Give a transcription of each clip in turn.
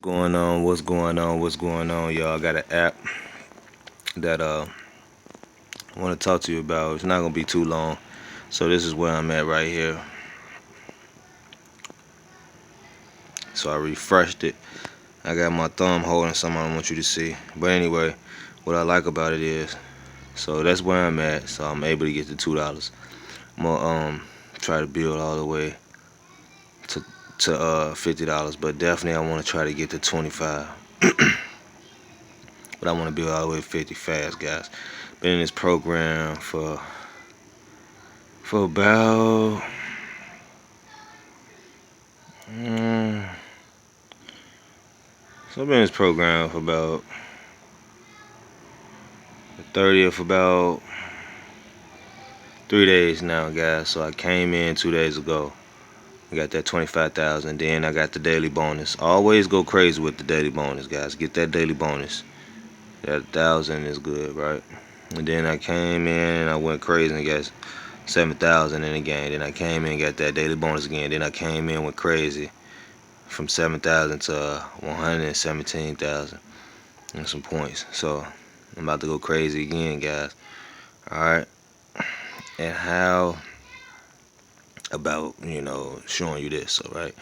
What's going on, y'all? I got an app that I want to talk to you about. It's not gonna be too long. So this is where I'm at right here. So I refreshed it. I got my thumb holding something I don't want you to see. But anyway, what I like about it is, so that's where I'm at. So I'm able to get to $2. I'm gonna try to build all the way to $50, but definitely I want to try to get to 25. But I want to build all the way to 50 fast, guys. Been in this program for about so I've been in this program for about the 30th, about 3 days now, guys. So I came in 2 days ago. I got that 25,000. Then I got the daily bonus. Always go crazy with the daily bonus, guys. Get that daily bonus. That 1,000 is good, right? And then I came in and I went crazy and got 7,000 in the game. Then I came in and got that daily bonus again. Then I came in and went crazy from 7,000 to 117,000 and some points. So I'm about to go crazy again, guys. Alright. And how about, showing you this, alright?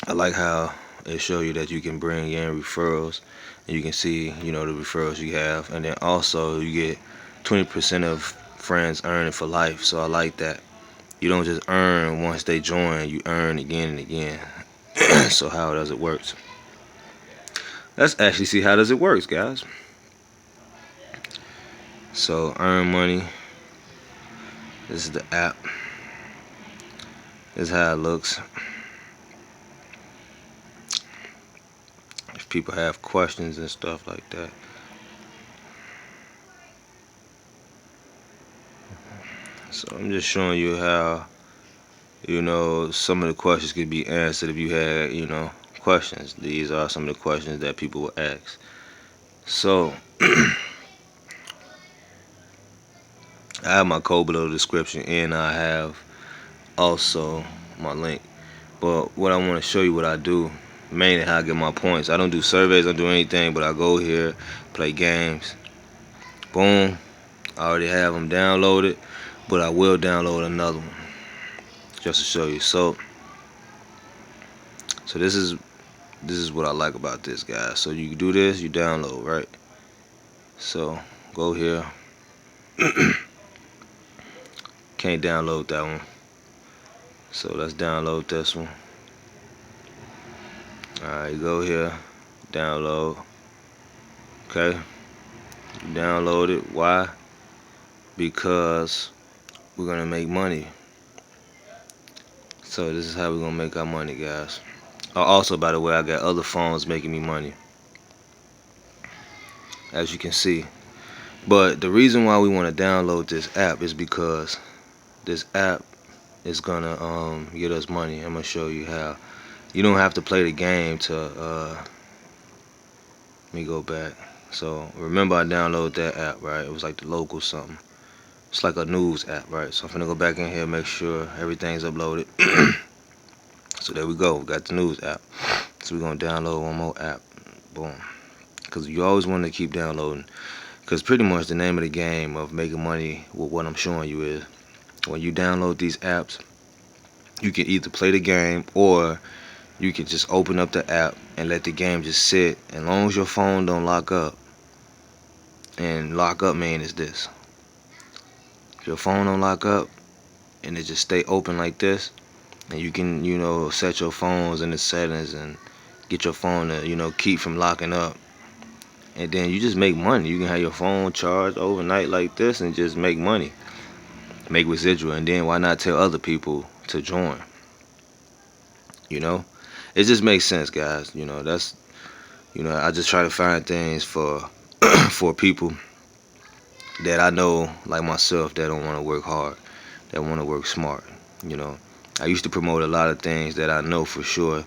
I like how it show you that you can bring in referrals and you can see, the referrals you have. And then also you get 20% of friends earning for life. So I like that. You don't just earn once they join, you earn again and again. So how does it work? Let's actually see how does it works, guys. So earn money. This is the app. This is how it looks. If people have questions and stuff like that. So I'm just showing you how, some of the questions could be answered if you had, questions. These are some of the questions that people will ask. So I have my code below the description and I have also my link. But what I want to show you what I do, mainly how I get my points. I don't do surveys, I don't do anything, but I go here, play games. Boom. I already have them downloaded, but I will download another one just to show you. So this is what I like about this, guys. So you do this, you download, right? So go here. Can't download that one. So let's download this one. Alright, go here, download. Okay, you download it. Why? Because we're gonna make money. So this is how we're gonna make our money, guys. Also, by the way, I got other phones making me money, as you can see. But the reason why we want to download this app is because this app is gonna get us money. I'm gonna show you how. You don't have to play the game to let me go back. So remember I downloaded that app, right? It was like the local something. It's like a news app, right? So I'm gonna go back in here, make sure everything's uploaded. So there we go, we got the news app. So we're gonna download one more app. Boom. Because you always want to keep downloading. Because pretty much the name of the game of making money with what I'm showing you is, when you download these apps, you can either play the game or you can just open up the app and let the game just sit. As long as your phone don't lock up. And lock up mean is this. If your phone don't lock up and it just stay open like this, and you can, set your phones in the settings and get your phone to, keep from locking up. And then you just make money. You can have your phone charged overnight like this and just make money. Make residual. And then why not tell other people to join? It just makes sense, guys. That's, I just try to find things for for people that I know, like myself, that don't want to work hard, that want to work smart. I used to promote a lot of things that I know for sure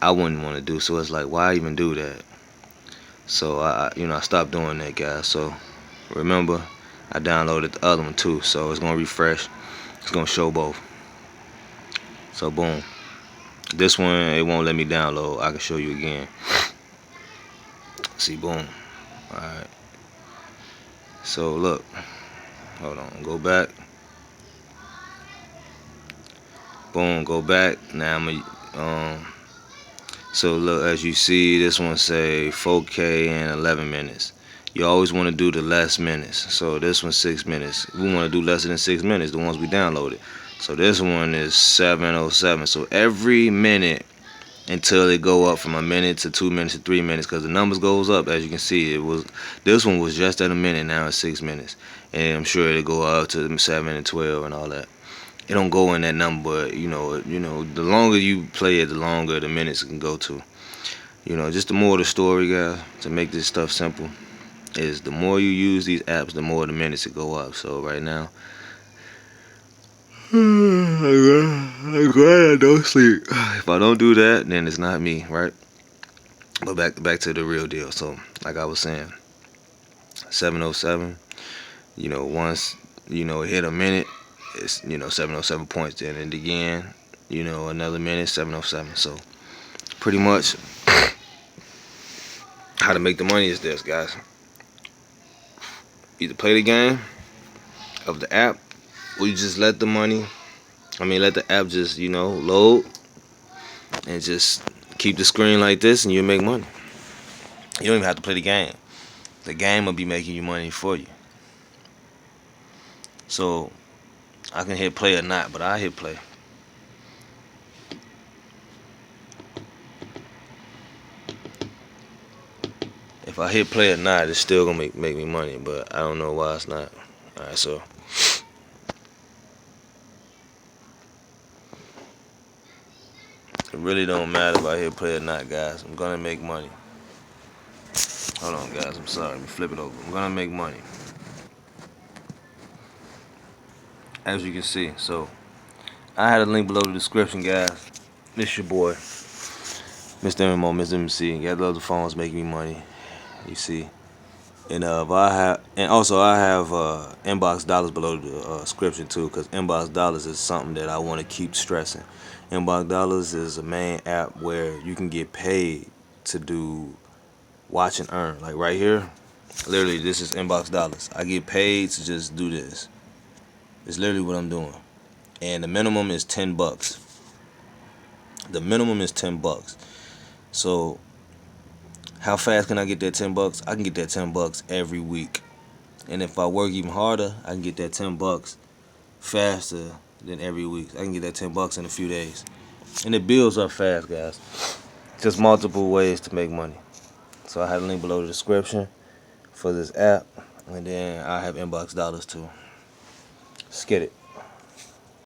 I wouldn't want to do. So it's like, why even do that? So I stopped doing that, guys. So remember, I downloaded the other one too. So it's gonna refresh. It's gonna show both. So boom. This one, it won't let me download. I can show you again. See, boom. Alright. So look. Hold on. Go back. Boom. Go back. Now I'm so look, as you see, this one say 4K and 11 minutes. You always want to do the less minutes. So this one's 6 minutes. We want to do less than 6 minutes, the ones we downloaded. So this one is 7:07. So every minute until it go up from a minute to 2 minutes to 3 minutes, because the numbers goes up. As you can see, this one was just at a minute, now it's 6 minutes, and I'm sure it'll go up to 7 and 12 and all that. It don't go in that number, but you know, the longer you play it, the longer the minutes can go to. You know, just the more the story, guys, to make this stuff simple, is the more you use these apps, the more the minutes it go up. So right now, I'm glad I don't sleep. If I don't do that, then it's not me, right? But back to the real deal. So like I was saying, 7:07. You know, once it hit a minute, it's 7:07 points. Then and again, another minute, 7:07. So pretty much how to make the money is this, guys. Either play the game of the app, or you just let the app just load and just keep the screen like this, and you'll make money. You don't even have to play the game. The game will be making you money for you. So I can hit play or not, but I hit play. If I hit play or not, it's still gonna make me money, but I don't know why it's not. Alright, so it really don't matter if I hit play or not, guys. I'm gonna make money. Hold on, guys. I'm sorry. Let me flip it over. I'm gonna make money. As you can see, so I had a link below the description, guys. This your boy, Mr. MMO, Mr. MC. Got love the phones making me money. You see, and I have inbox dollars below the description too, because inbox dollars is something that I want to keep stressing. Inbox dollars is a main app where you can get paid to do watch and earn. Like right here, literally, this is inbox dollars. I get paid to just do this. It's literally what I'm doing, and the minimum is $10. The minimum is $10. So how fast can I get that $10? I can get that $10 every week, and if I work even harder, I can get that $10 faster than every week. I can get that $10 in a few days, and it builds up fast, guys. Just multiple ways to make money. So I have a link below the description for this app, and then I have inbox dollars too. Let's get it.